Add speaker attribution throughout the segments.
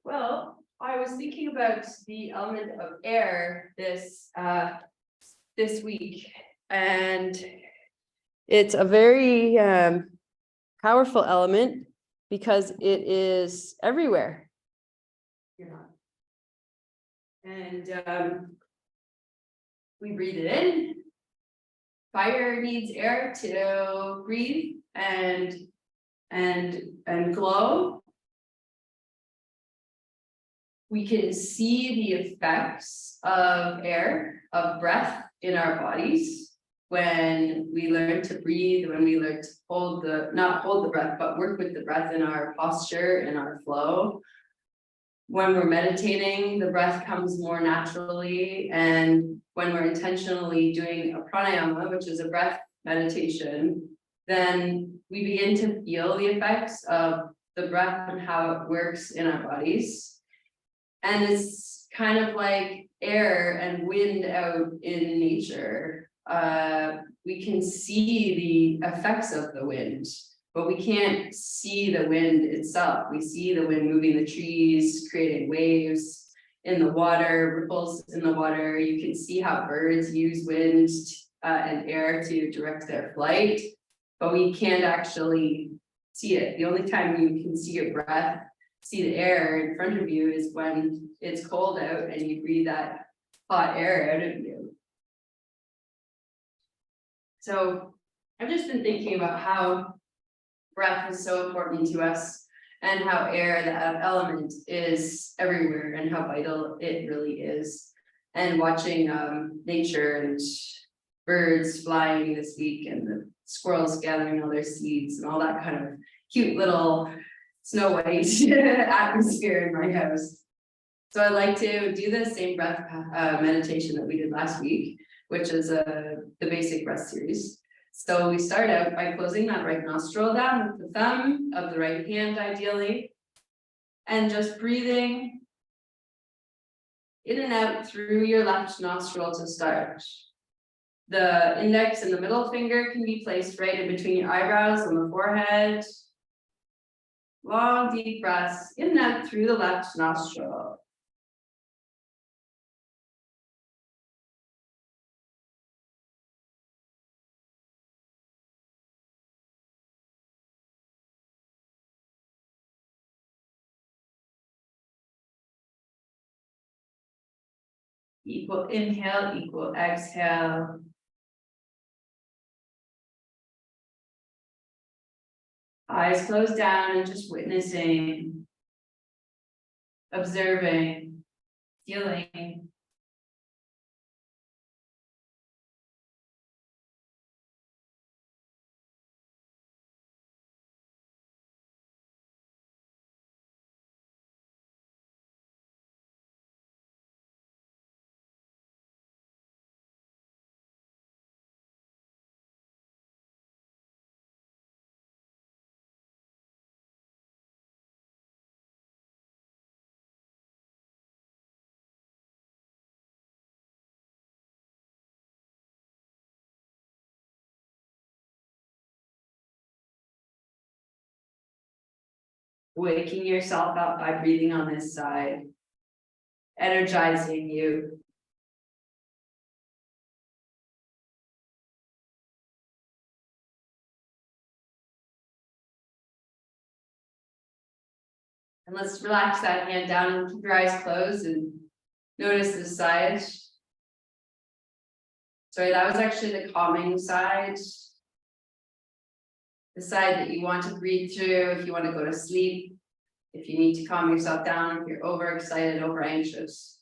Speaker 1: Well, I was thinking about the element of air this week, and it's a very powerful element because it is everywhere. And we breathe it in. Fire needs air to breathe and glow. We can see the effects of air, of breath in our bodies when we learn to breathe, when we learn to not hold the breath, but work with the breath in our posture, in our flow. When we're meditating, the breath comes more naturally. And when we're intentionally doing a pranayama, which is a breath meditation, then we begin to feel the effects of the breath and how it works in our bodies. And it's kind of like air and wind out in nature. We can see the effects of the wind, but we can't see the wind itself. We see the wind moving the trees, creating waves in the water, ripples in the water. You can see how birds use wind and air to direct their flight, but we can't actually see it. The only time you can see your breath, see the air in front of you, is when it's cold out and you breathe that hot air out of you. So I've just been thinking about how breath is so important to us and how air, that element, is everywhere and how vital it really is. And watching nature and birds flying this week and the squirrels gathering all their seeds and all that kind of cute little Snow White atmosphere in my house. So I like to do the same breath meditation that we did last week, which is the basic breath series. So we start out by closing that right nostril down with the thumb of the right hand, ideally, and just breathing in and out through your left nostril to start. The index and the middle finger can be placed right in between your eyebrows and the forehead. Long, deep breaths in and out through the left nostril. Equal inhale, equal exhale. Eyes closed down and just witnessing, observing, feeling. Waking yourself up by breathing on this side, energizing you. And let's relax that hand down and keep your eyes closed and notice the side. Sorry, that was actually the calming side. The side that you want to breathe through if you want to go to sleep, if you need to calm yourself down, if you're overexcited, over anxious.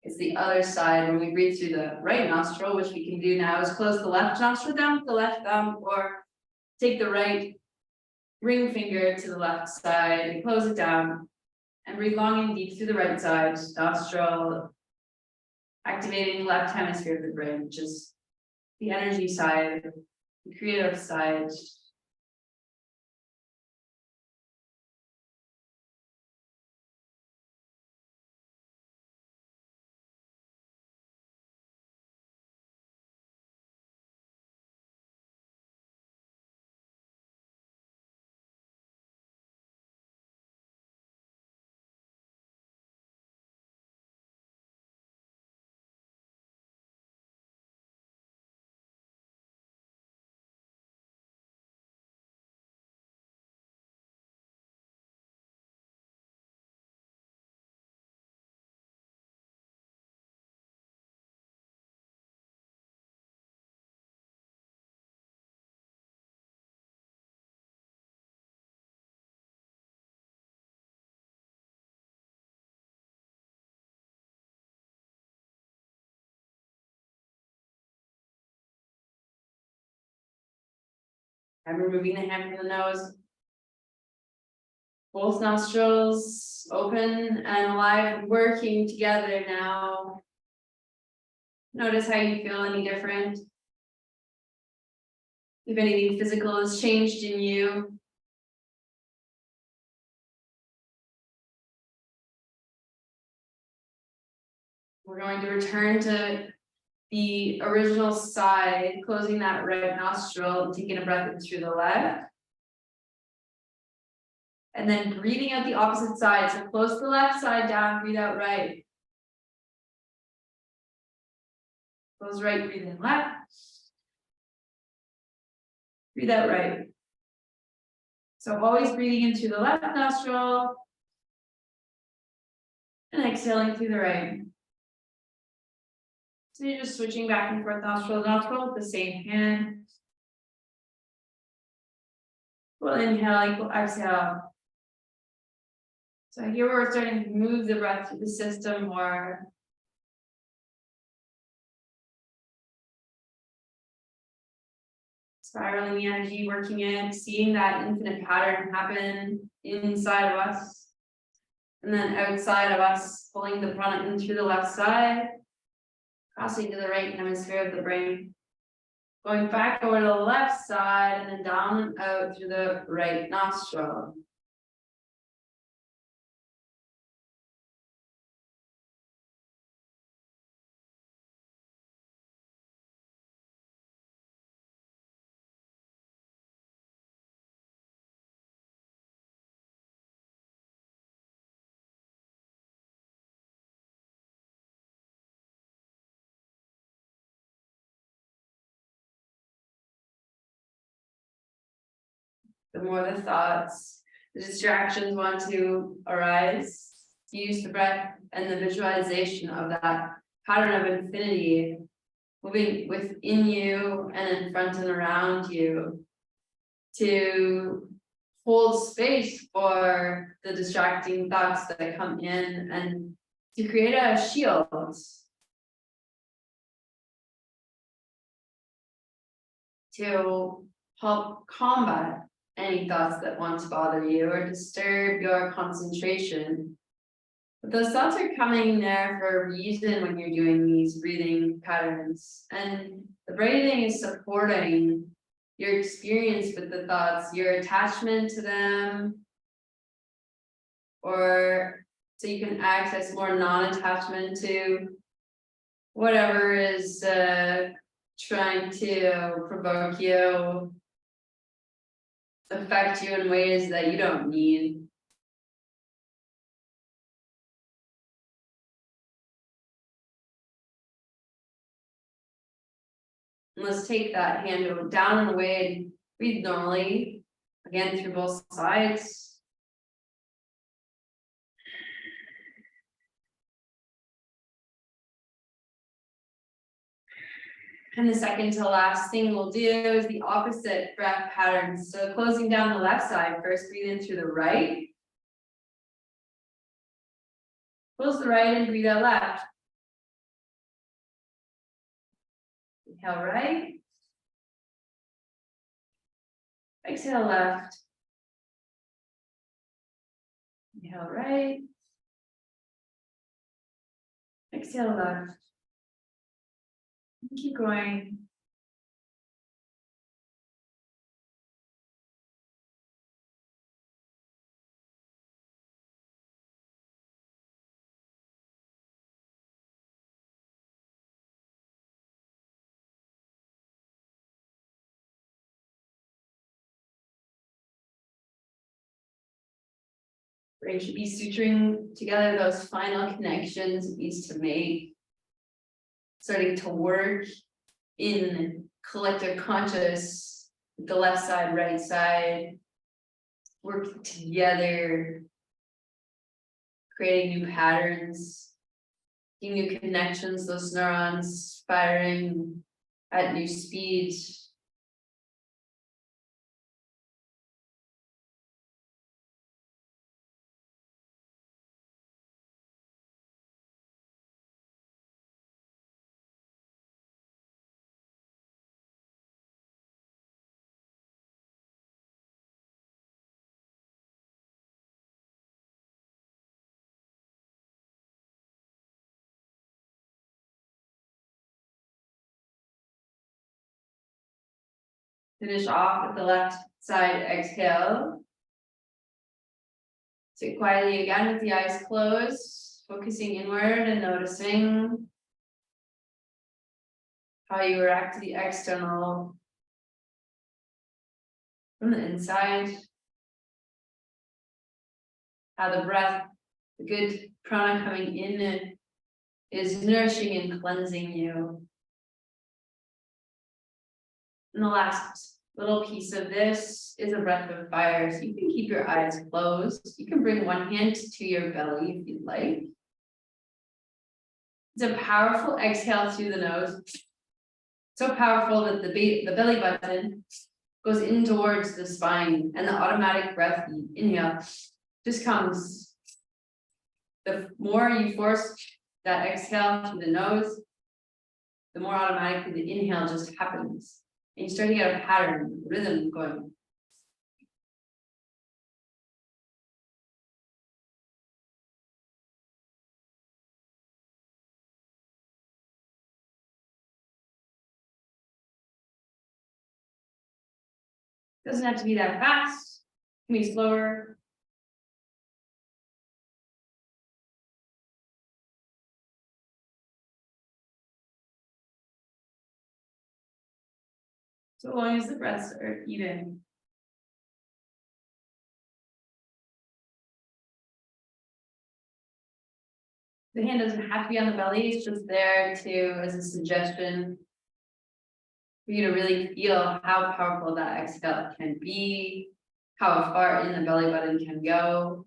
Speaker 1: It's the other side when we breathe through the right nostril, which we can do now is close the left nostril down with the left thumb, or take the right ring finger to the left side and close it down and breathe long and deep through the right side nostril, activating the left hemisphere of the brain, which is the energy side, the creative side. I'm removing the hand from the nose. Both nostrils open and alive, working together now. Notice how you feel any different. If anything physical has changed in you. We're going to return to the original side, closing that right nostril and taking a breath in through the left. And then breathing out the opposite side. So close the left side down, breathe out right. Close right, breathe in left. Breathe out right. So always breathing in through the left nostril. And exhaling through the right. So you're just switching back and forth nostril to nostril with the same hand. We'll inhale, equal exhale. So here we're starting to move the breath through the system more. Spiraling the energy, working it, seeing that infinite pattern happen inside of us. And then outside of us, pulling the prana in through the left side, crossing to the right hemisphere of the brain. Going back over to the left side and then down and out through the right nostril. The more the thoughts, the distractions want to arise, use the breath and the visualization of that pattern of infinity moving within you and in front and around you to hold space for the distracting thoughts that come in and to create a shield. To help combat any thoughts that want to bother you or disturb your concentration. But those thoughts are coming there for a reason when you're doing these breathing patterns. And the breathing is supporting your experience with the thoughts, your attachment to them, or so you can access more non-attachment to whatever is trying to provoke you, affect you in ways that you don't need. And let's take that hand down and away and breathe normally, again through both sides. And the second to last thing we'll do is the opposite breath pattern. So closing down the left side, first breathe in through the right. Close the right and breathe out left. Inhale right. Exhale left. Inhale right. Exhale left. Keep going. Brain should be suturing together those final connections it needs to make. Starting to work in collective conscious, the left side, right side, working together, creating new patterns, new connections, those neurons firing at new speeds. Finish off with the left side exhale. Sit quietly again with the eyes closed, focusing inward and noticing how you react to the external from the inside. How the breath, the good prana coming in is nourishing and cleansing you. And the last little piece of this is a breath of fire. So you can keep your eyes closed. You can bring one hand to your belly if you'd like. It's a powerful exhale through the nose. So powerful that the belly button goes in towards the spine, and the automatic breath, the inhale, just comes. The more you force that exhale through the nose, the more automatically the inhale just happens. And you start to get a pattern, rhythm going. Doesn't have to be that fast, it can be slower. So long as the breaths are even. The hand doesn't have to be on the belly, it's just there to, as a suggestion, for you to really feel how powerful that exhale can be, how far in the belly button can go.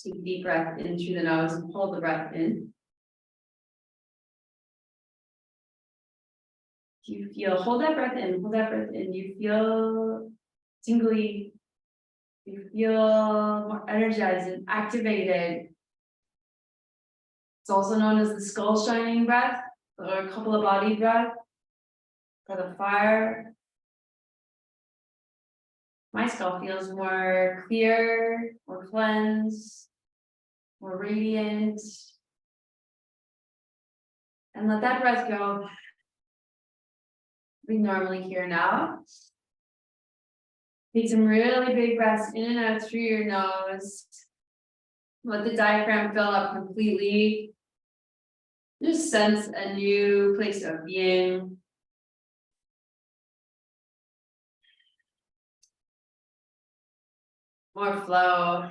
Speaker 1: Take a deep breath in through the nose and hold the breath in. Do you feel, hold that breath in, hold that breath in. Do you feel tingly? Do you feel more energized and activated? It's also known as the skull shining breath, or a couple of body breath, or the fire. My skull feels more clear, more cleansed, more radiant. And let that breath go. We normally hear now. Take some really big breaths in and out through your nose. Let the diaphragm fill up completely. Just sense a new place of being. More flow.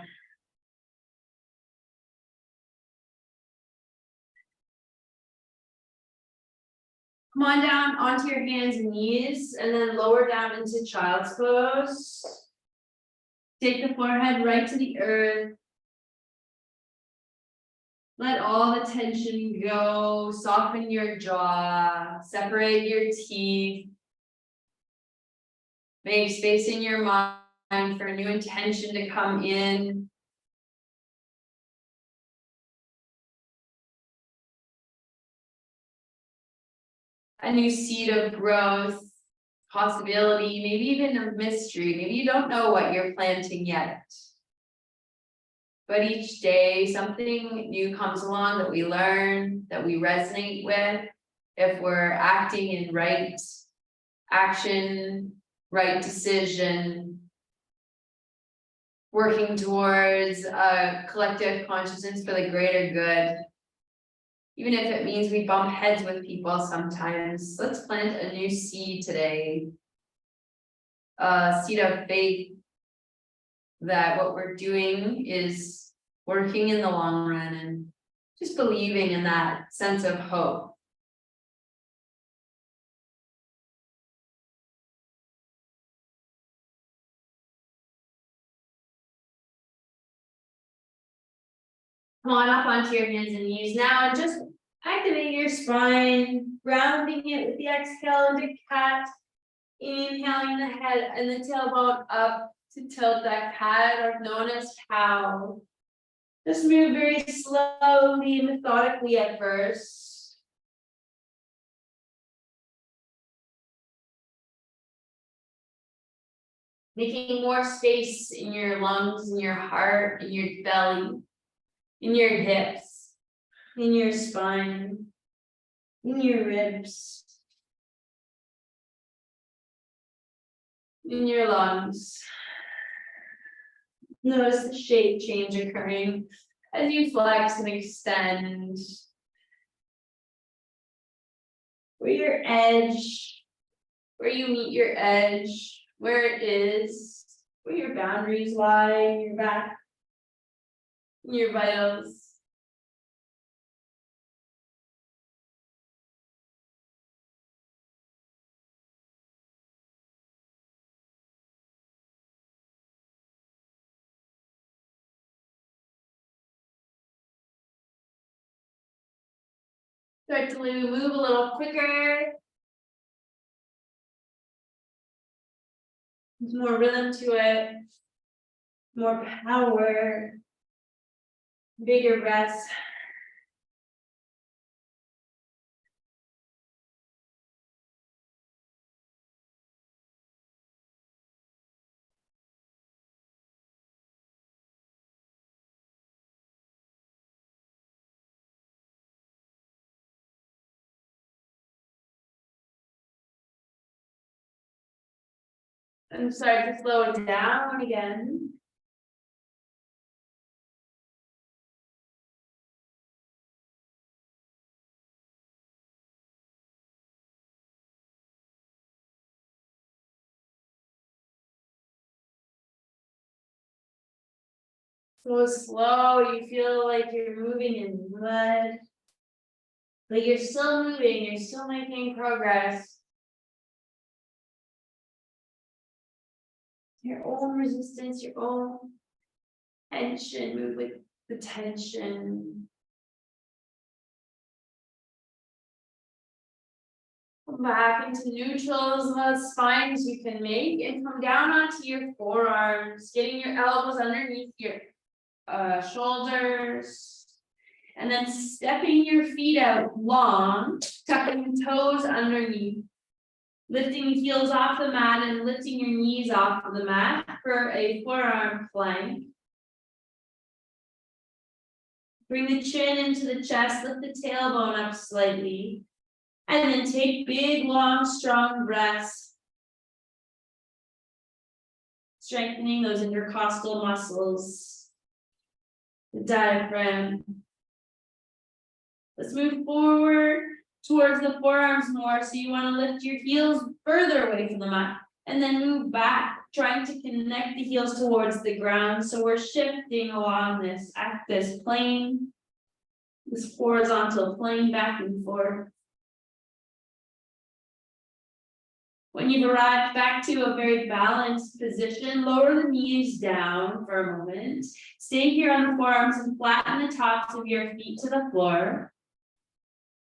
Speaker 1: Come on down onto your hands and knees, and then lower down into child's pose. Take the forehead right to the earth. Let all the tension go. Soften your jaw. Separate your teeth. Make space in your mind for a new intention to come in. A new seed of growth, possibility, maybe even a mystery. Maybe you don't know what you're planting yet. But each day, something new comes along that we learn, that we resonate with. If we're acting in right action, right decision, working towards a collective consciousness for the greater good. Even if it means we bump heads with people sometimes, let's plant a new seed today. A seed of faith that what we're doing is working in the long run and just believing in that sense of hope. Come on up onto your hands and knees now and just activate your spine, grounding it with the exhale into cat. Inhaling the head and the tailbone up to tilt that cat, or known as cow. Just move very slowly and methodically at first. Making more space in your lungs, in your heart, in your belly, in your hips, in your spine, in your ribs, in your lungs. Notice the shape change occurring as you flex and extend. Where your edge, where you meet your edge, where it is, where your boundaries lie in your back, in your vitals. Start to move a little quicker. There's more rhythm to it, more power, bigger breaths. And start to slow it down again. So slow, you feel like you're moving in mud. But you're still moving, you're still making progress. Your own resistance, your own tension, move with the tension. Come back into neutral as much spine as you can make and come down onto your forearms, getting your elbows underneath your shoulders. And then stepping your feet out long, tucking toes underneath. Lifting heels off the mat and lifting your knees off of the mat for a forearm plank. Bring the chin into the chest, lift the tailbone up slightly. And then take big, long, strong breaths. Strengthening those intercostal muscles. The diaphragm. Let's move forward towards the forearms more. So you want to lift your heels further away from the mat and then move back, trying to connect the heels towards the ground. So we're shifting along this plane, this horizontal plane back and forth. When you've arrived back to a very balanced position, lower the knees down for a moment. Stay here on the forearms and flatten the tops of your feet to the floor.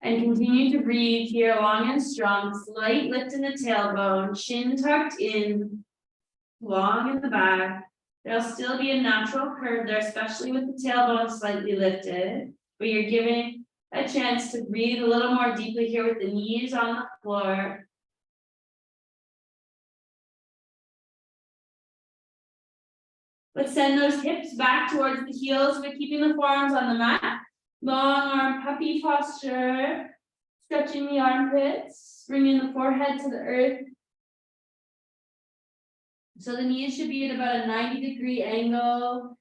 Speaker 1: And continue to breathe here long and strong. Slight lift in the tailbone, chin tucked in, long in the back. There'll still be a natural curve there, especially with the tailbone slightly lifted. But you're giving a chance to breathe a little more deeply here with the knees on the floor.
Speaker 2: Let's send those hips back towards the heels, but keeping the forearms on the mat. Long arm puppy posture. Stretching the armpits, bringing the forehead to the earth. So the knees should be at about a 90-degree angle.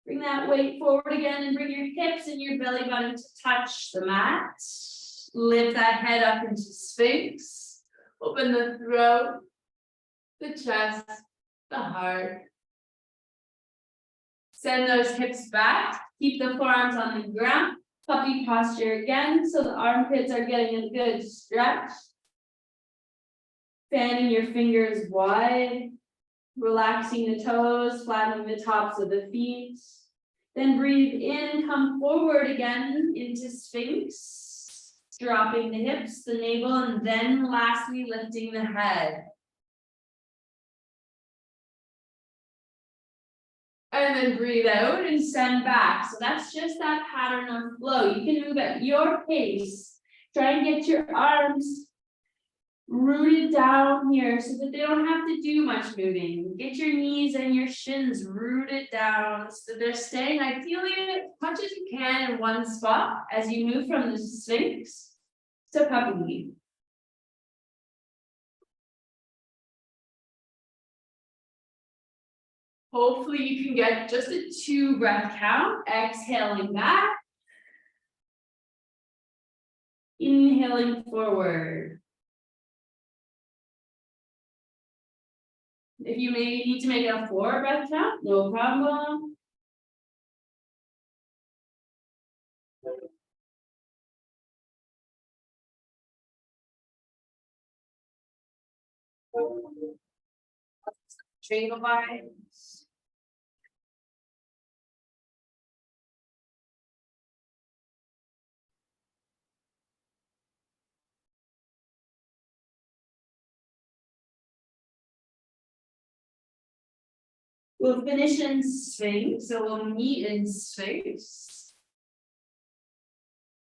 Speaker 2: Bring that weight forward again and bring your hips and your belly button to touch the mat. Lift that head up into Sphinx. Open the throat, the chest, the heart. Send those hips back. Keep the forearms on the ground. Puppy posture again, so the armpits are getting a good stretch. Fanning your fingers wide. Relaxing the toes, flattening the tops of the feet. Then breathe in, come forward again into Sphinx. Dropping the hips, the navel, and then lastly lifting the head. And then breathe out and send back. So that's just that pattern of flow. You can move at your pace. Try and get your arms rooted down here so that they don't have to do much moving. Get your knees and your shins rooted down so that they're staying ideally as much as you can in one spot as you move from the Sphinx to puppy. Hopefully you can get just a 2 breath count, exhaling back. Inhaling forward. If you maybe need to make it a 4 breath count, no problem. Train by. We'll finish in Sphinx, so we'll meet in Sphinx.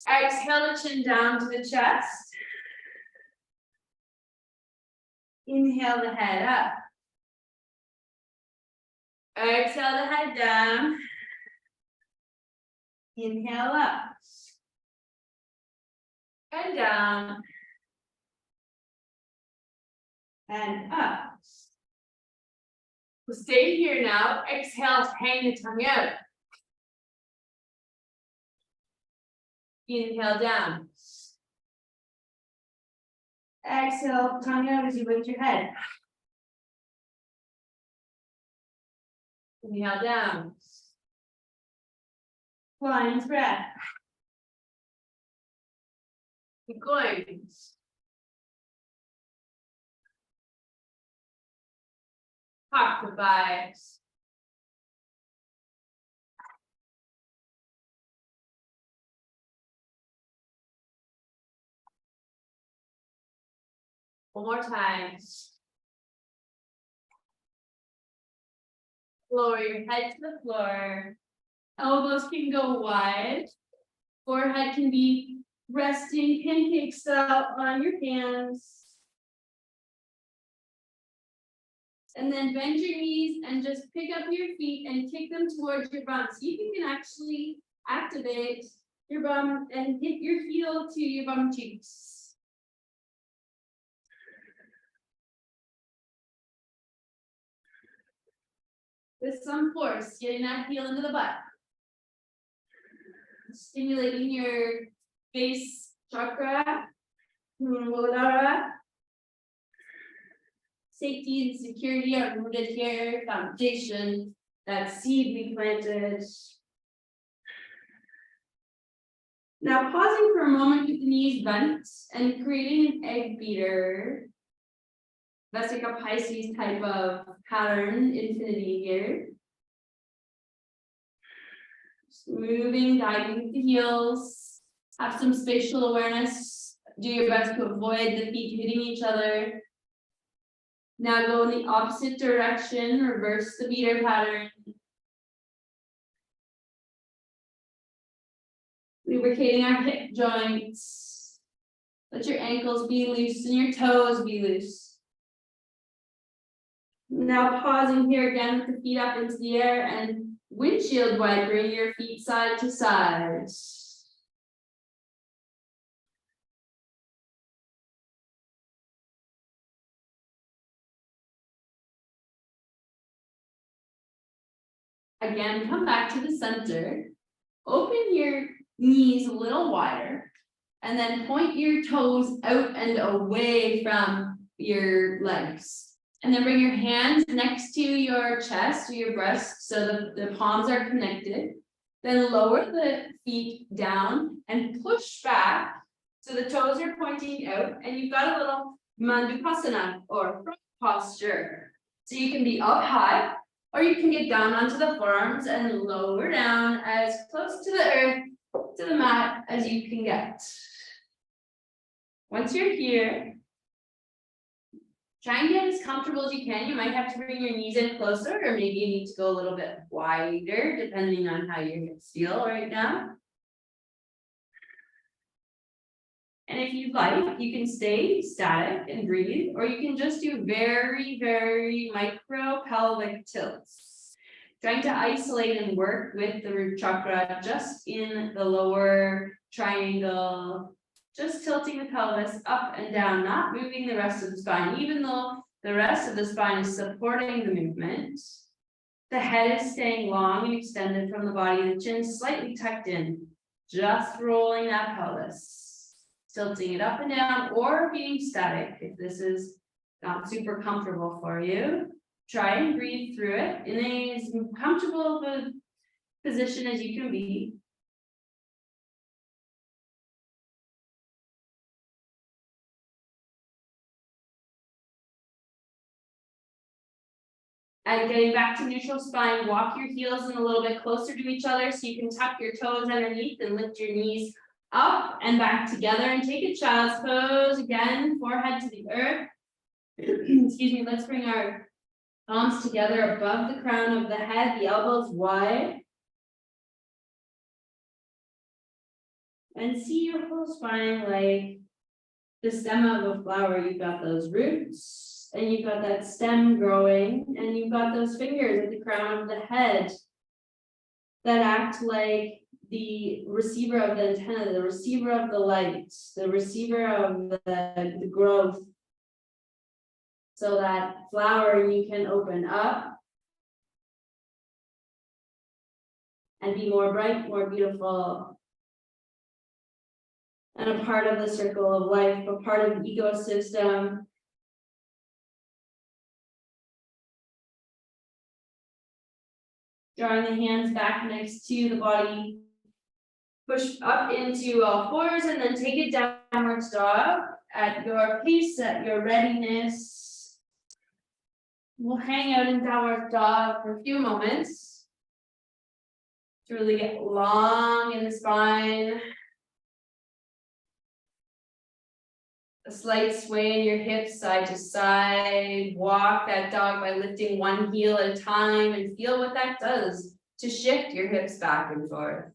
Speaker 2: Exhale the chin down to the chest. Inhale the head up. Exhale the head down. Inhale up. And down. And up. We'll stay here now. Exhale to hang the tongue out. Inhale down. Exhale, tongue out as you lift your head. Inhale down. Lion's breath. Keep going. Practise. One more time. Lower your head to the floor. Elbows can go wide. Forehead can be resting pancake style on your hands. And then bend your knees and just pick up your feet and kick them towards your bum. See if you can actually activate your bum and hit your heel to your bum cheeks. With some force, getting that heel into the butt. Stimulating your base chakra, Muladhara. Safety and security are rooted here, foundation, that seed we planted. Now pausing for a moment with the knees bent and creating an egg beater. That's like a Pisces type of pattern, infinity here. Just moving, guiding with the heels. Have some spatial awareness. Do your best to avoid the feet hitting each other. Now go in the opposite direction, reverse the beater pattern. Lubricating our hip joints. Let your ankles be loose and your toes be loose. Now pausing here again with the feet up into the air and windshield wipering your feet side to side. Again, come back to the center. Open your knees a little wider. And then point your toes out and away from your legs. And then bring your hands next to your chest or your breast so the palms are connected. Then lower the feet down and push back so the toes are pointing out. And you've got a little Mandukasana or front posture. So you can be up high or you can get down onto the forearms and lower down as close to the earth, to the mat as you can get. Once you're here, try and get as comfortable as you can. You might have to bring your knees in closer, or maybe you need to go a little bit wider, depending on how your hips feel right now. And if you'd like, you can stay static and breathe, or you can just do very, very micro pelvic tilts. Trying to isolate and work with the root chakra just in the lower triangle, just tilting the pelvis up and down, not moving the rest of the spine, even though the rest of the spine is supporting the movement. The head is staying long and extended from the body, the chin is slightly tucked in, just rolling that pelvis, tilting it up and down, or being static if this is not super comfortable for you. Try and breathe through it in as comfortable of a position as you can be. And getting back to neutral spine, walk your heels in a little bit closer to each other so you can tuck your toes underneath and lift your knees up and back together and take a child's pose again, forehead to the earth. Excuse me, let's bring our palms together above the crown of the head, the elbows wide. And see your whole spine like the stem of a flower. You've got those roots and you've got that stem growing and you've got those fingers at the crown of the head that act like the receiver of the antenna, the receiver of the light, the receiver of the growth. So that flower you can open up and be more bright, more beautiful, and a part of the circle of life, a part of the ecosystem. Drawing the hands back next to the body. Push up into all fours and then take it downward dog at your pace, at your readiness. We'll hang out in downward dog for a few moments to really get long in the spine. A slight sway in your hips side to side. Walk that dog by lifting one heel at a time and feel what that does to shift your hips back and forth.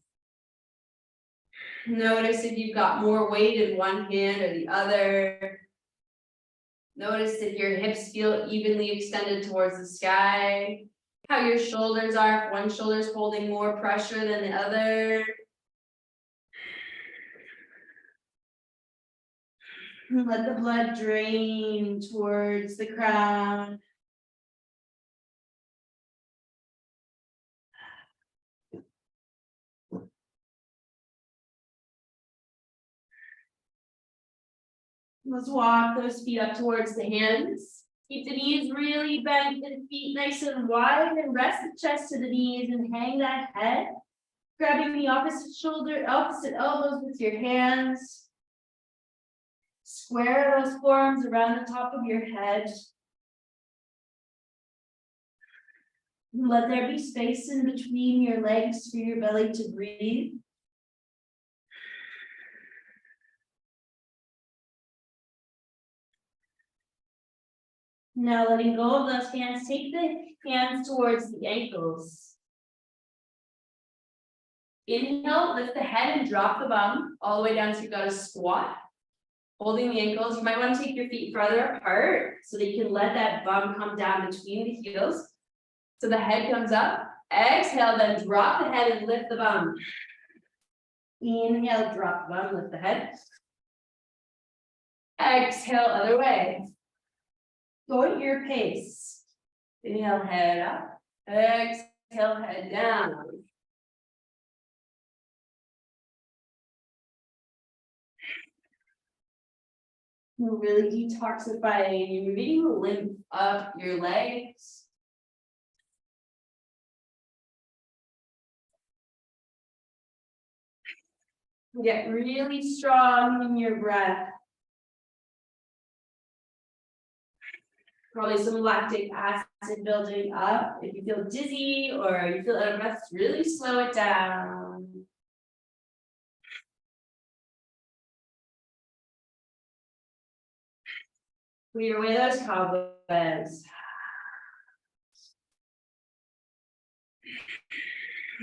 Speaker 2: Notice if you've got more weight in one hand or the other. Notice if your hips feel evenly extended towards the sky. How your shoulders are, if one shoulder is holding more pressure than the other. Let the blood drain towards the crown. Let's walk those feet up towards the hands. Keep the knees really bent, the feet nice and wide, and rest the chest to the knees and hang that head. Grabbing the opposite shoulder, opposite elbows with your hands. Square those forearms around the top of your head. Let there be space in between your legs for your belly to breathe. Now letting go of those hands, take the hands towards the ankles. Inhale, lift the head and drop the bum all the way down so you've got a squat. holding the ankles. You might want to take your feet further apart so that you can let that bum come down between the heels. So the head comes up. Exhale, then drop the head and lift the bum. Inhale, drop the bum, lift the head. Exhale, other way. Go at your pace. Inhale, head up. Exhale, head down. You're really detoxifying. You're moving the lymph up your legs. Get really strong in your breath. Probably some lactic acid building up. If you feel dizzy or you feel out of breath, really slow it down. Clear away those cobwebs.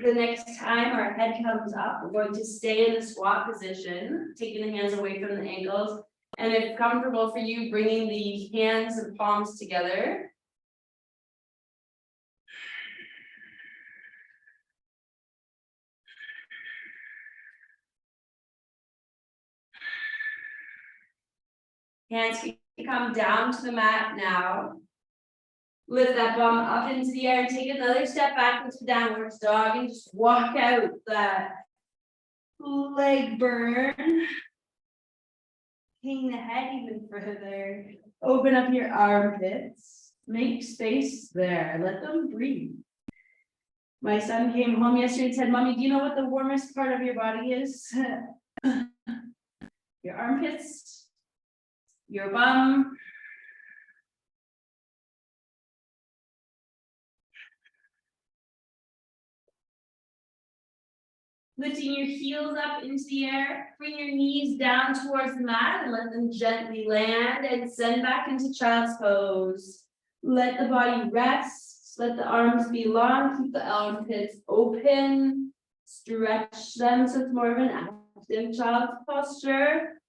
Speaker 2: The next time our head comes up, we're going to stay in the squat position, taking the hands away from the ankles. And if comfortable for you, bringing the hands and palms together. Hands can come down to the mat now. Lift that bum up into the air and take another step back into downwards dog and just walk out that leg burn. Hang the head even further. Open up your armpits. Make space there. Let them breathe. My son came home yesterday and said, "Mommy, do you know what the warmest part of your body is?" Your armpits, your bum. Lifting your heels up into the air, bring your knees down towards the mat and let them gently land and send back into child's pose. Let the body rest, let the arms be long, keep the armpits open, stretch them so it's more of an active child's posture.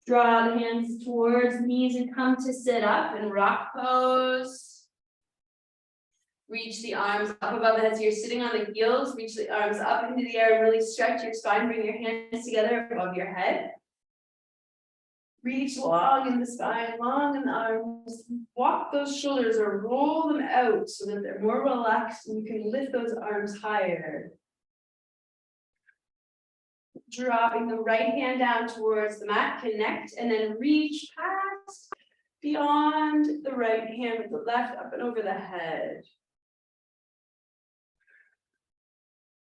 Speaker 2: Draw the hands towards knees and come to sit up and rock pose. Reach the arms up above the head. So you're sitting on the heels, reach the arms up into the air and really stretch your spine. Bring your hands together above your head. Reach long in the spine, long in the arms. Walk those shoulders or roll them out so that they're more relaxed and you can lift those arms higher. Dropping the right hand down towards the mat, connect, and then reach past, beyond the right hand with the left up and over the head.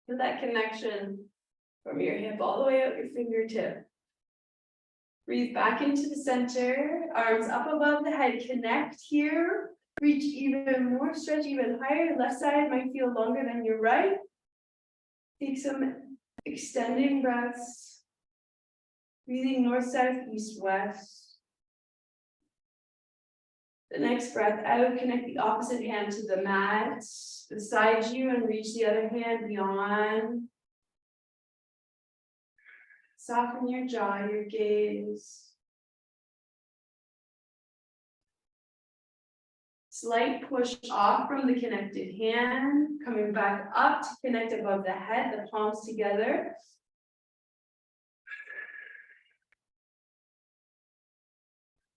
Speaker 2: Feel that connection from your hip all the way out your fingertip. Breathe back into the center, arms up above the head, connect here. Reach even more, stretch even higher. Left side might feel longer than your right. Take some extending breaths, breathing north, south, east, west. The next breath out, connect the opposite hand to the mat beside you and reach the other hand beyond. Soften your jaw, your gaze. Slight push off from the connected hand, coming back up to connect above the head, the palms together.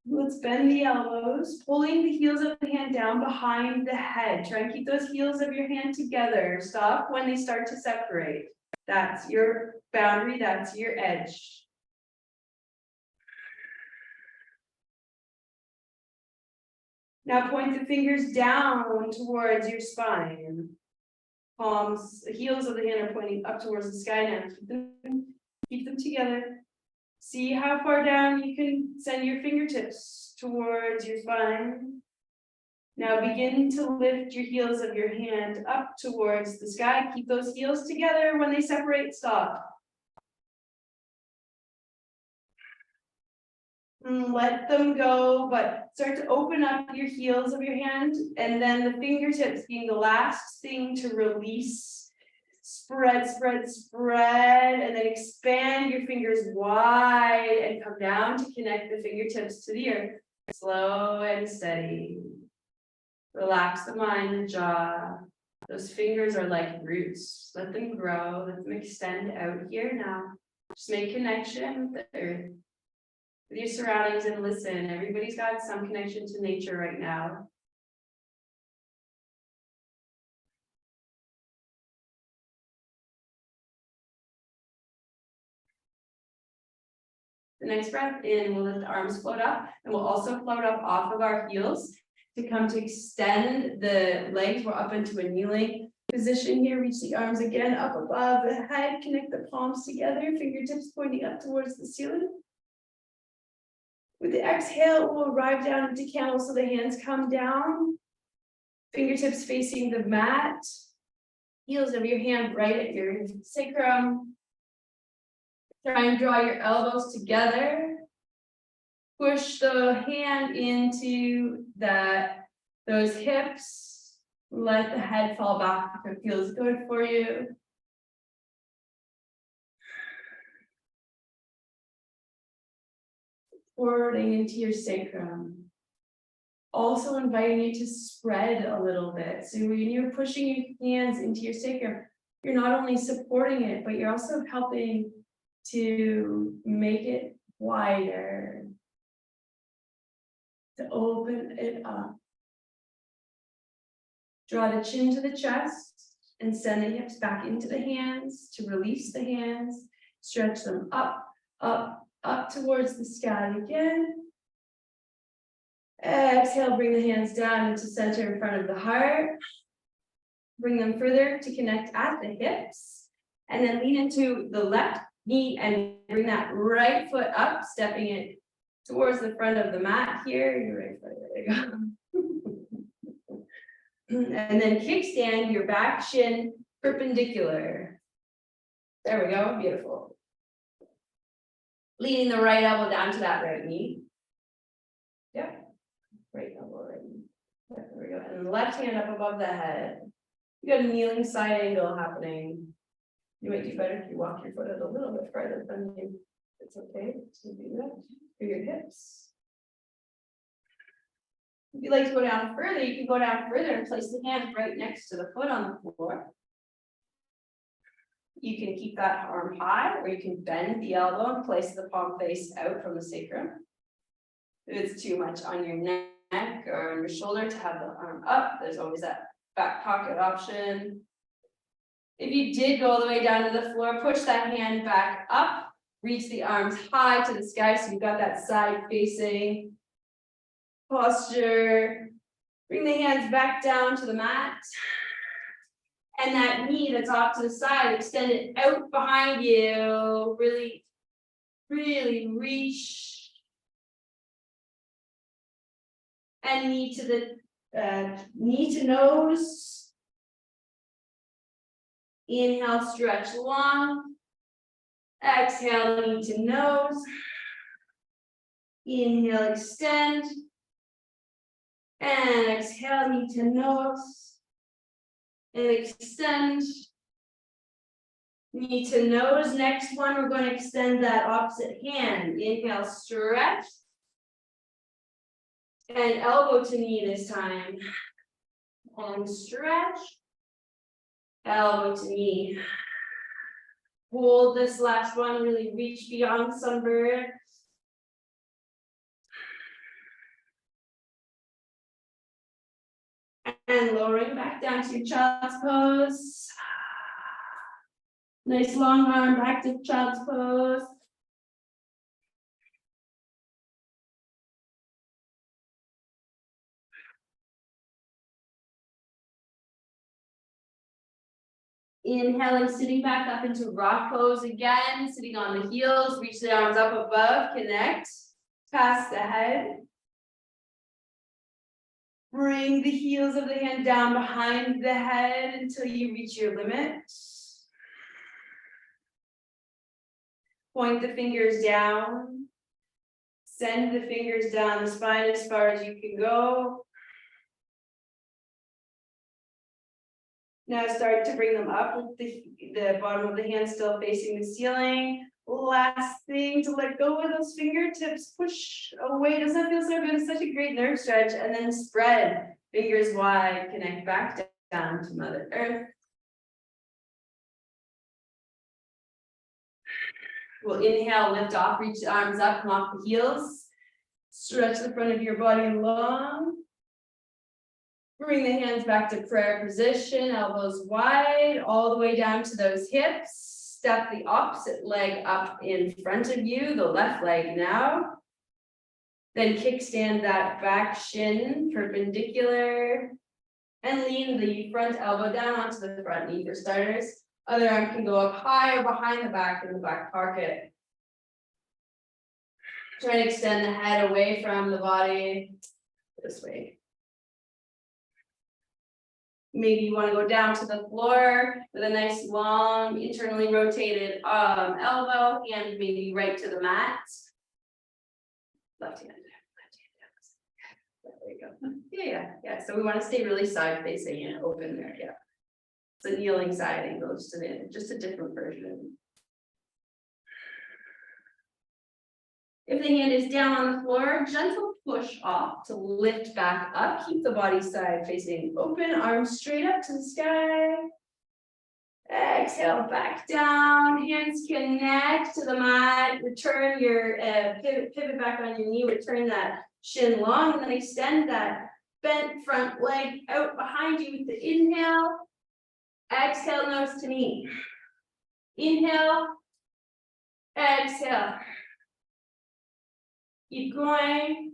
Speaker 2: Let's bend the elbows, pulling the heels of the hand down behind the head. Try and keep those heels of your hand together. Stop when they start to separate. That's your boundary, that's your edge. Now point the fingers down towards your spine. Palms, the heels of the hand are pointing up towards the sky now. Keep them together. See how far down you can send your fingertips towards your spine. Now begin to lift your heels of your hand up towards the sky. Keep those heels together. When they separate, stop. Let them go, but start to open up your heels of your hand, and then the fingertips being the last thing to release. Spread, spread, spread, and then expand your fingers wide and come down to connect the fingertips to the earth. Slow and steady. Relax the mind and jaw. Those fingers are like roots. Let them grow, let them extend out here now. Just make connection with the earth, with your surroundings, and listen. Everybody's got some connection to nature right now. The next breath in, we'll let the arms float up, and we'll also float up off of our heels to come to extend the legs. We're up into a kneeling position here. Reach the arms again up above the head, connect the palms together, fingertips pointing up towards the ceiling. With the exhale, we'll arrive down into camel, so the hands come down, fingertips facing the mat, heels of your hand right at your sacrum. Try and draw your elbows together. Push the hand into those hips. Let the head fall back if it feels good for you. Forwarding into your sacrum. Also inviting you to spread a little bit. So when you're pushing your hands into your sacrum, you're not only supporting it, but you're also helping to make it wider, to open it up. Draw the chin to the chest and send the hips back into the hands to release the hands. Stretch them up, up, up towards the sky again. Exhale, bring the hands down into center in front of the heart. Bring them further to connect at the hips. And then lean into the left knee and bring that right foot up, stepping it towards the front of the mat here. Your right foot, there you go. And then kickstand your back shin perpendicular. There we go, beautiful. Leaning the right elbow down to that right knee. Yep, right elbow, right knee. There we go. And the left hand up above the head. You got a kneeling side angle happening. You might do better if you walk your foot a little bit farther from you. It's okay to do that for your hips. If you'd like to go down further, you can go down further and place the hands right next to the foot on the floor. You can keep that arm high, or you can bend the elbow and place the palm face out from the sacrum. If it's too much on your neck or on your shoulder to have the arm up, there's always that back pocket option. If you did go all the way down to the floor, push that hand back up, reach the arms high to the sky so you've got that side facing posture. Bring the hands back down to the mat. And that knee that's off to the side, extend it out behind you. Really, really reach. And knee to nose. Inhale, stretch long. Exhale, knee to nose. Inhale, extend. And exhale, knee to nose. And extend. Knee to nose. Next one, we're going to extend that opposite hand. Inhale, stretch. And elbow to knee this time. And stretch. Elbow to knee. Hold this last one, really reach beyond sunburn. And lowering back down to your child's pose. Nice long arm back to child's pose. Inhaling, sitting back up into rock pose again, sitting on the heels, reach the arms up above, connect, past the head. Bring the heels of the hand down behind the head until you reach your limit. Point the fingers down. Send the fingers down the spine as far as you can go. Now start to bring them up with the bottom of the hand still facing the ceiling. Last thing, to let go of those fingertips, push away. Doesn't that feel so good? It's such a great nerve stretch. And then spread fingers wide, connect back down to Mother Earth. We'll inhale, lift off, reach the arms up, come off the heels. Stretch the front of your body long. Bring the hands back to prayer position, elbows wide, all the way down to those hips. Step the opposite leg up in front of you, the left leg now. Then kickstand that back shin perpendicular. And lean the front elbow down onto the front knee for starters. Other arm can go up higher behind the back in the back pocket. Try to extend the head away from the body this way. Maybe you want to go down to the floor with a nice long internally rotated elbow, hand maybe right to the mat. Left hand. There you go. Yeah. So we want to stay really side facing and open there. Yeah. It's a kneeling side angle, just a different version. If the hand is down on the floor, gentle push off to lift back up. Keep the body side facing open, arms straight up to the sky. Exhale back down, hands connect to the mat. Return your pivot back on your knee, return that shin long, and then extend that bent front leg out behind you with the inhale. Exhale, nose to knee. Inhale, exhale. Keep going.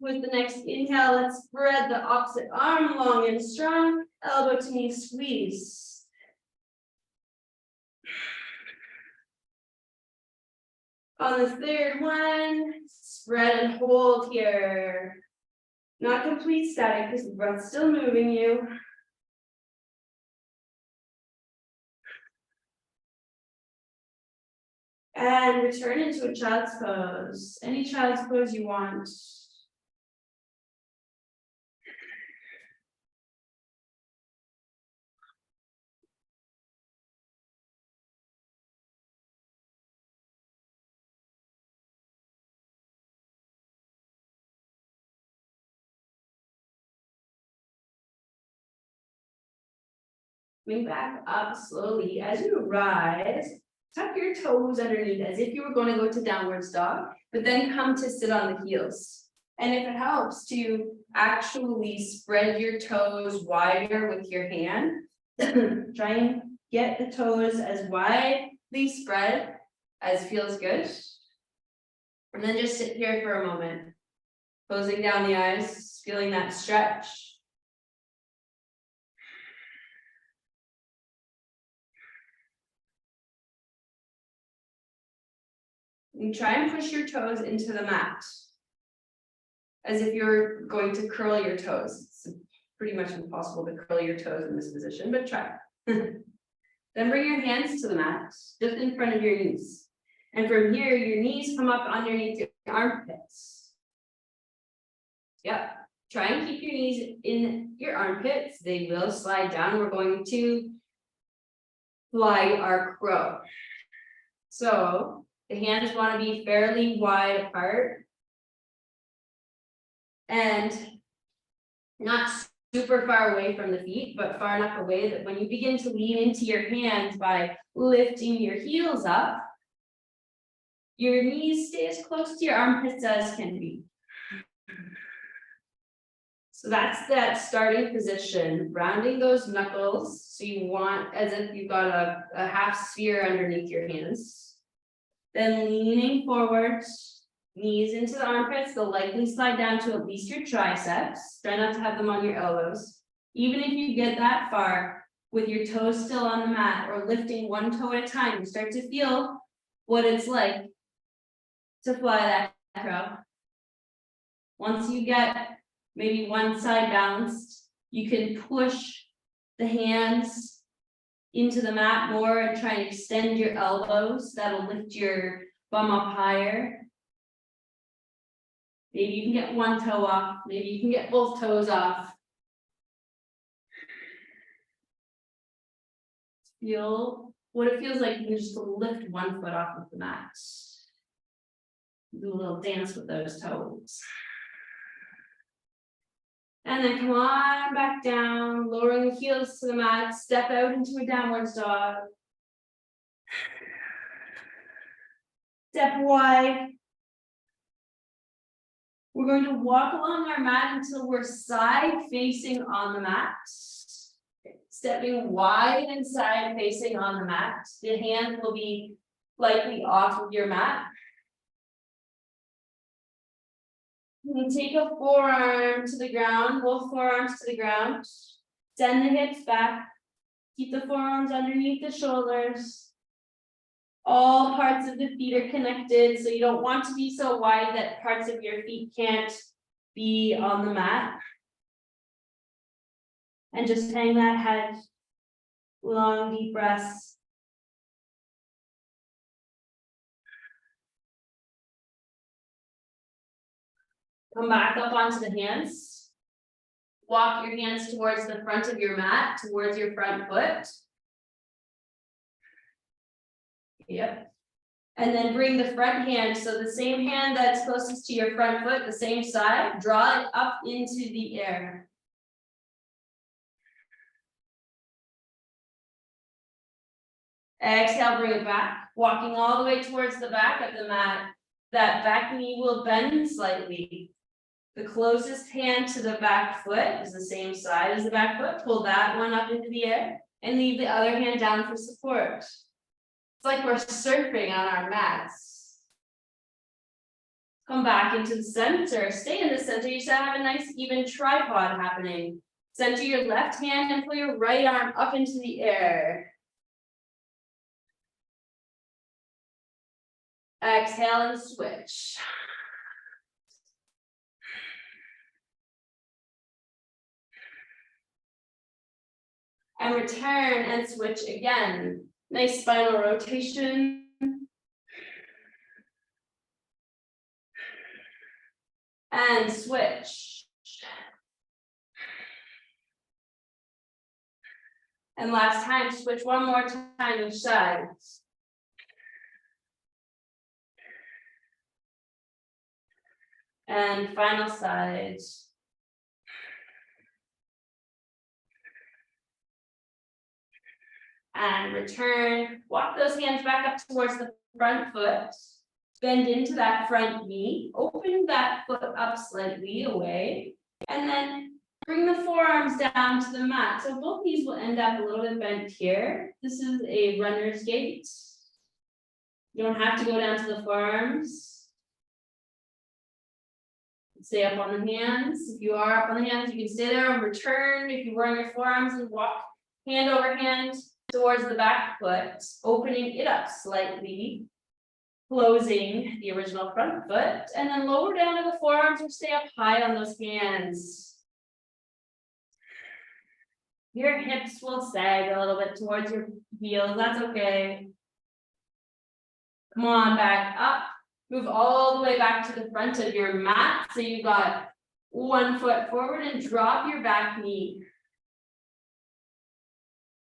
Speaker 2: With the next inhale, let's spread the opposite arm long and strong. Elbow to knee squeeze. On the third one, spread and hold here. Not complete static because the breath's still moving you. And return into a child's pose. Any child's pose you want. Bring back up slowly as you rise. Tuck your toes underneath as if you were going to go to downward dog, but then come to sit on the heels. And if it helps to actually spread your toes wider with your hand, try and get the toes as widely spread as feels good. And then just sit here for a moment, closing down the eyes, feeling that stretch. And try and push your toes into the mat, as if you're going to curl your toes. It's pretty much impossible to curl your toes in this position, but try. Then bring your hands to the mat, just in front of your knees. And from here, your knees come up underneath your armpits. Yep. Try and keep your knees in your armpits. They will slide down. We're going to fly our crow. So the hands want to be fairly wide apart and not super far away from the feet, but far enough away that when you begin to lean into your hands by lifting your heels up, your knees stay as close to your armpits as can be. So that's that starting position, rounding those knuckles. So you want as if you've got a half sphere underneath your hands. Then leaning forward, knees into the armpits. They'll likely slide down to at least your triceps. Try not to have them on your elbows. Even if you get that far with your toes still on the mat or lifting one toe at a time, you start to feel what it's like to fly that crow. Once you get maybe one side balanced, you can push the hands into the mat more and try and extend your elbows. That'll lift your bum up higher. Maybe you can get one toe off, maybe you can get both toes off. Feel what it feels like. You can just lift one foot off of the mat. Do a little dance with those toes. And then come on back down, lowering the heels to the mat, step out into a downwards dog. Step wide. We're going to walk along our mat until we're side facing on the mat. Stepping wide and side facing on the mat. The hand will be lightly off of your mat. You can take a forearm to the ground, both forearms to the ground. Send the hips back. Keep the forearms underneath the shoulders. All parts of the feet are connected, so you don't want to be so wide that parts of your feet can't be on the mat. And just hang that head. Long, deep breaths. Come back up onto the hands. Walk your hands towards the front of your mat, towards your front foot. Yep. And then bring the front hand, so the same hand that's closest to your front foot, the same side, draw it up into the air. Exhale, bring it back, walking all the way towards the back of the mat. That back knee will bend slightly. The closest hand to the back foot is the same side as the back foot. Pull that one up into the air and leave the other hand down for support. It's like we're surfing on our mats. Come back into the center, stay in the center. You should have a nice even tripod happening. Center your left hand and pull your right arm up into the air. Exhale and switch. And return and switch again. Nice spinal rotation. And switch. And last time, switch one more time each side. And final side. And return, walk those hands back up towards the front foot, bend into that front knee, open that foot up slightly away, and then bring the forearms down to the mat. So both knees will end up a little bit bent here. This is a runner's gait. You don't have to go down to the forearms. Stay up on the hands. If you are up on the hands, you can stay there and return. If you were on your forearms and walk hand over hand towards the back foot, opening it up slightly, closing the original front foot, and then lower down to the forearms or stay up high on those hands. Your hips will sag a little bit towards your heels, that's okay. Come on, back up. Move all the way back to the front of your mat. So you've got one foot forward and drop your back knee.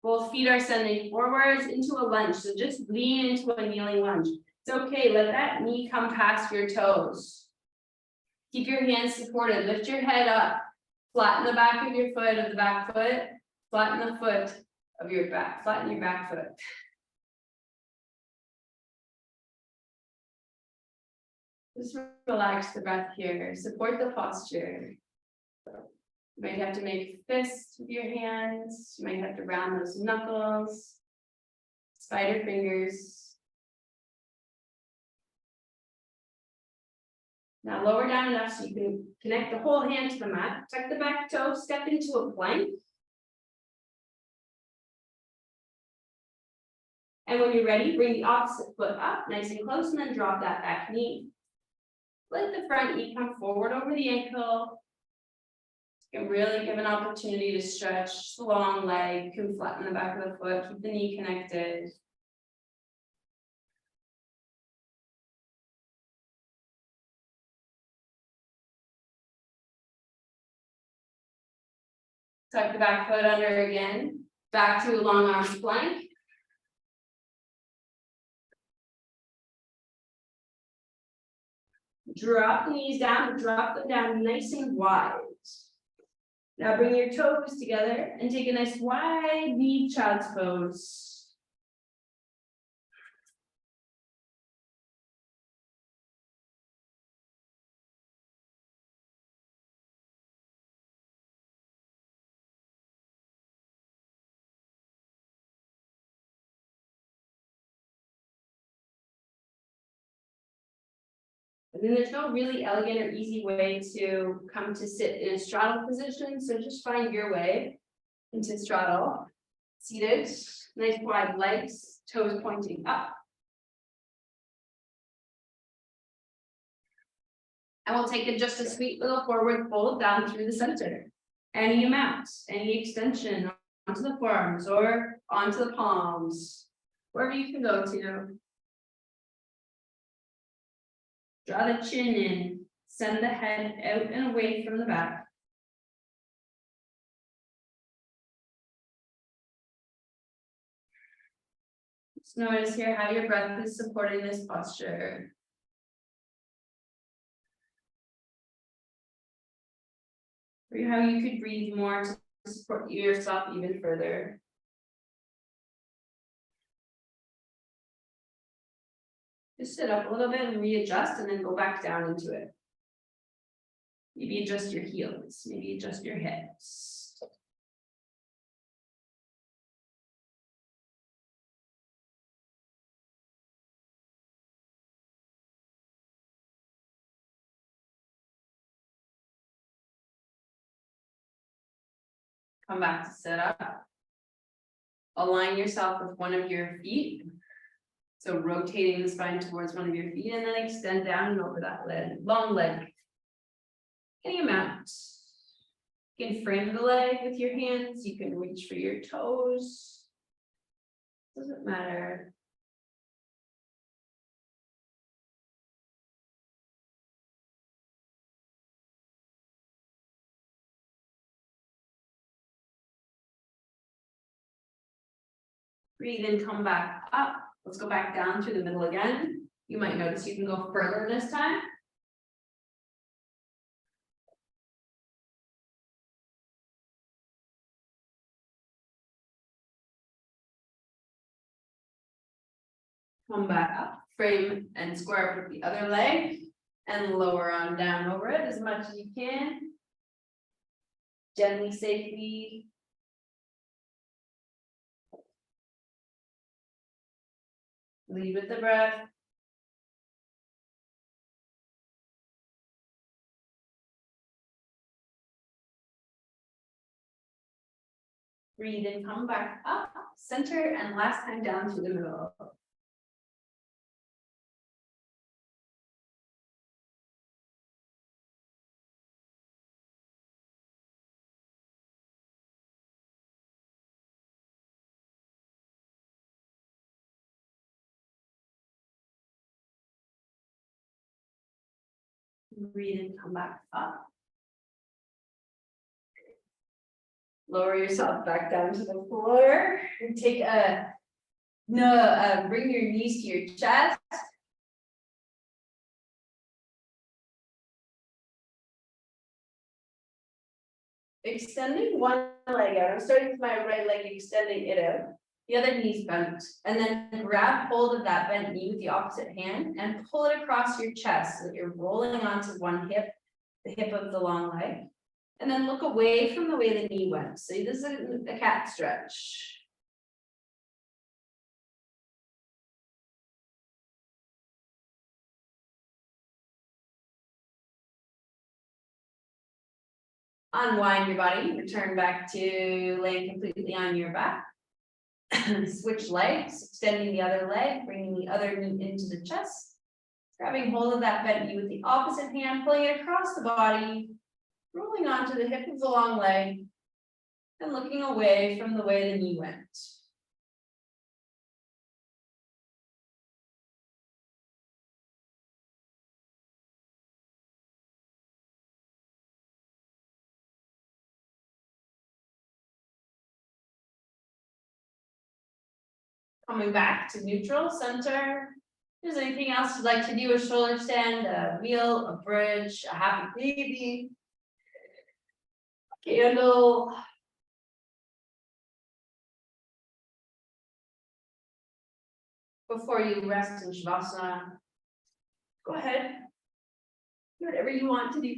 Speaker 2: Both feet are sending forwards into a lunge. So just lean into a kneeling lunge. It's okay, let that knee come past your toes. Keep your hands supported, lift your head up. Flatten the back of your foot of the back foot. Flatten the foot of your back, flatten your back foot. Just relax the breath here, support the posture. You might have to make fists with your hands, you might have to round those knuckles, spider fingers. Now lower down enough so you can connect the whole hand to the mat, tuck the back toe, step into a plank. And when you're ready, bring the opposite foot up, nice and close, and then drop that back knee. Let the front knee come forward over the ankle. can really give an opportunity to stretch the long leg, can flatten the back of the foot, keep the knee connected. Tuck the back foot under again, back to a long arm plank. Drop the knees down, but drop them down nice and wide. Now bring your toes together and take a nice wide V child's pose. And then there's no really elegant or easy way to come to sit in a straddle position, so just find your way into straddle. Seated, nice wide legs, toes pointing up. And we'll take it just a sweet little forward fold down through the center. Any amount, any extension onto the forearms or onto the palms, wherever you can go to. Draw the chin in, send the head out and away from the back. Just notice here how your breath is supporting this posture. Or how you could breathe more to support yourself even further. Just sit up a little bit and readjust and then go back down into it. Maybe adjust your heels, maybe adjust your hips. Come back to sit up. Align yourself with one of your feet. So rotating the spine towards one of your feet and then extend down and over that leg, long leg. Any amount. You can frame the leg with your hands, you can reach for your toes. Doesn't matter. Breathe in, come back up. Let's go back down through the middle again. You might notice you can go further this time. Come back up, frame and square up with the other leg and lower on down over it as much as you can. Gently, safely. Lead with the breath. Breathe in, come back up, center, and last time down to the middle. Breathe in, come back up. Lower yourself back down to the floor. Take a bring your knees to your chest. Extending one leg out. I'm starting with my right leg, extending it out. The other knee's bent, and then grab hold of that bent knee with the opposite hand and pull it across your chest so that you're rolling onto one hip, the hip of the long leg. And then look away from the way the knee went. So this is a cat stretch. Unwind your body, return back to laying completely on your back. Switch legs, extending the other leg, bringing the other knee into the chest. Grabbing hold of that bent knee with the opposite hand, pulling it across the body. Roll
Speaker 1: Holding on to the hip of the long leg. And looking away from the way the knee went. Coming back to neutral center. If there's anything else you'd like to do, a shoulder stand, a wheel, a bridge, a happy baby. Candle. Before you rest in Shavasana. Go ahead. Do whatever you want to do.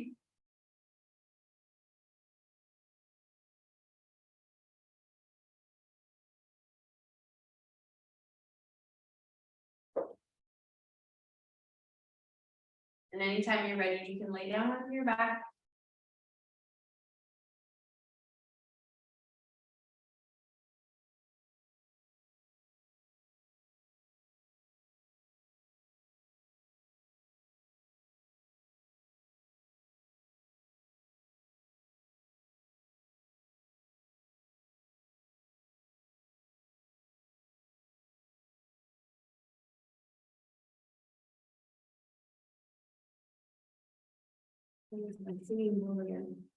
Speaker 1: And anytime you're ready, you can lay down on your back. I'm singing more again.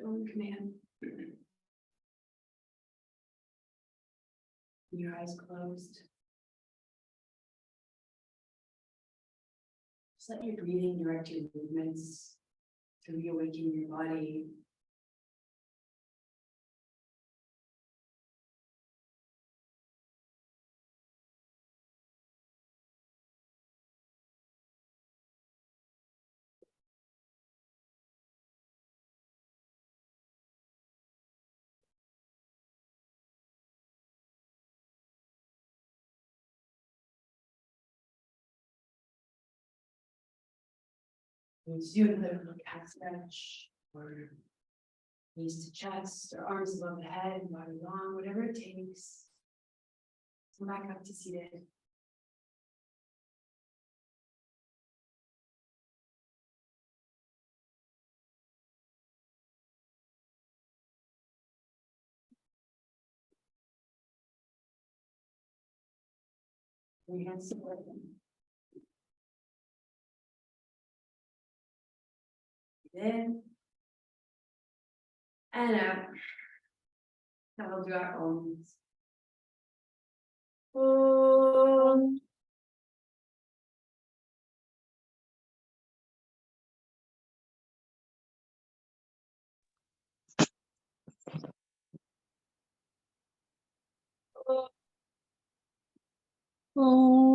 Speaker 1: your own command. Your eyes closed. Just let your breathing direct your movements to reawaken your body. Let's do another little cat stretch, or knees to chest, or arms above the head, body long, whatever it takes. Come back up to seated. Bring your hands together. In. And out. Now we'll do our own.
Speaker 3: Om. Om.